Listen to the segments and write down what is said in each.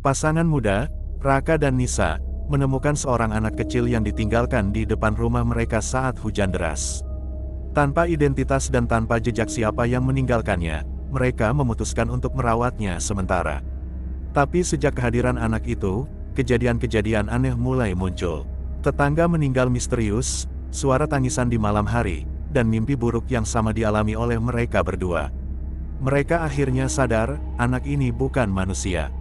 Pasangan muda, Raka dan Nisa, menemukan seorang anak kecil yang ditinggalkan di depan rumah mereka saat hujan deras. Tanpa identitas dan tanpa jejak siapa yang meninggalkannya, mereka memutuskan untuk merawatnya sementara. Tapi sejak kehadiran anak itu, kejadian-kejadian aneh mulai muncul. Tetangga meninggal misterius, suara tangisan di malam hari, dan mimpi buruk yang sama dialami oleh mereka berdua. Mereka akhirnya sadar, anak ini bukan manusia.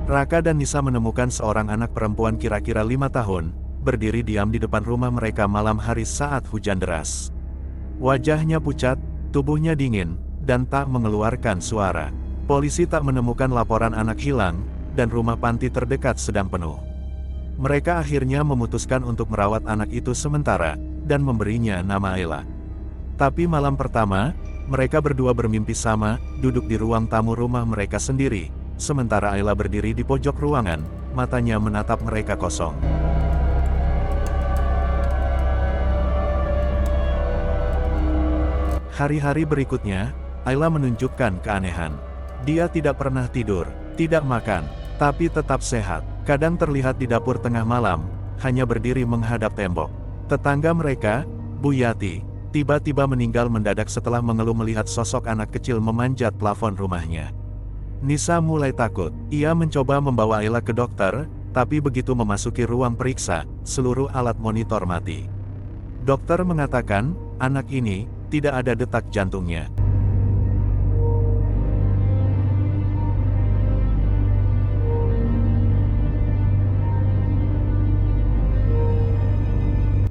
Raka dan Nisa menemukan seorang anak perempuan kira-kira 5 tahun, berdiri diam di depan rumah mereka malam hari saat hujan deras. Wajahnya pucat, tubuhnya dingin, dan tak mengeluarkan suara. Polisi tak menemukan laporan anak hilang, dan rumah panti terdekat sedang penuh. Mereka akhirnya memutuskan untuk merawat anak itu sementara, dan memberinya nama Ayla. Tapi malam pertama, mereka berdua bermimpi sama, duduk di ruang tamu rumah mereka sendiri, sementara Ayla berdiri di pojok ruangan, matanya menatap mereka kosong. Hari-hari berikutnya, Ayla menunjukkan keanehan. Dia tidak pernah tidur, tidak makan, tapi tetap sehat. Kadang terlihat di dapur tengah malam, hanya berdiri menghadap tembok. Tetangga mereka, Bu Yati, tiba-tiba meninggal mendadak setelah mengeluh melihat sosok anak kecil memanjat plafon rumahnya. Nisa mulai takut. Ia mencoba membawa Ayla ke dokter, tapi begitu memasuki ruang periksa, seluruh alat monitor mati. Dokter mengatakan, anak ini tidak ada detak jantungnya.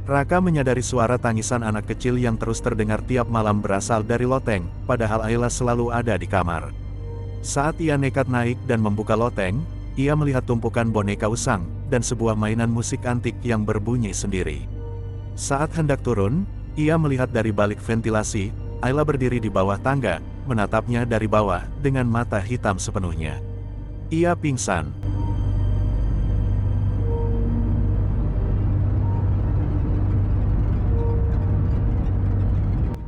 Raka menyadari suara tangisan anak kecil yang terus terdengar tiap malam berasal dari loteng, padahal Ayla selalu ada di kamar. Saat ia nekat naik dan membuka loteng, ia melihat tumpukan boneka usang, dan sebuah mainan musik antik yang berbunyi sendiri. Saat hendak turun, ia melihat dari balik ventilasi, Ayla berdiri di bawah tangga, menatapnya dari bawah, dengan mata hitam sepenuhnya. Ia pingsan.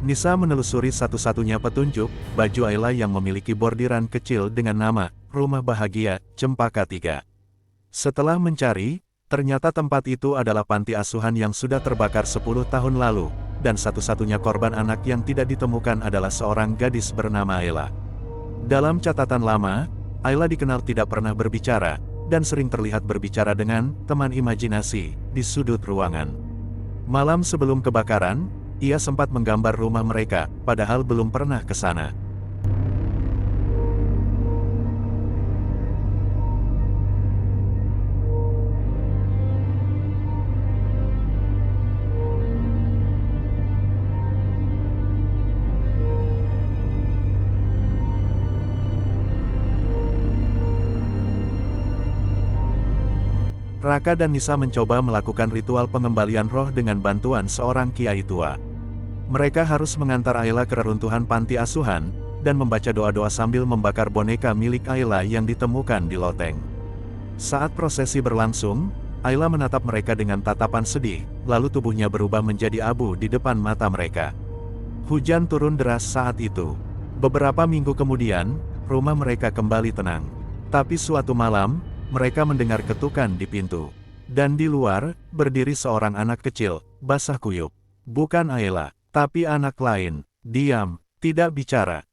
Nisa menelusuri satu-satunya petunjuk, baju Ayla yang memiliki bordiran kecil dengan nama, Rumah Bahagia, Cempaka 3. Setelah mencari, ternyata tempat itu adalah panti asuhan yang sudah terbakar 10 tahun lalu, dan satu-satunya korban anak yang tidak ditemukan adalah seorang gadis bernama Ayla. Dalam catatan lama, Ayla dikenal tidak pernah berbicara, dan sering terlihat berbicara dengan teman imajinasi di sudut ruangan. Malam sebelum kebakaran, ia sempat menggambar rumah mereka, padahal belum pernah ke sana. Raka dan Nisa mencoba melakukan ritual pengembalian roh dengan bantuan seorang kiai tua. Mereka harus mengantar Ayla ke reruntuhan panti asuhan, dan membaca doa-doa sambil membakar boneka milik Ayla yang ditemukan di loteng. Saat prosesi berlangsung, Ayla menatap mereka dengan tatapan sedih, lalu tubuhnya berubah menjadi abu di depan mata mereka. Hujan turun deras saat itu. Beberapa minggu kemudian, rumah mereka kembali tenang. Tapi suatu malam, mereka mendengar ketukan di pintu. Dan di luar, berdiri seorang anak kecil, basah kuyup. Bukan Ayla, tapi anak lain, diam, tidak bicara.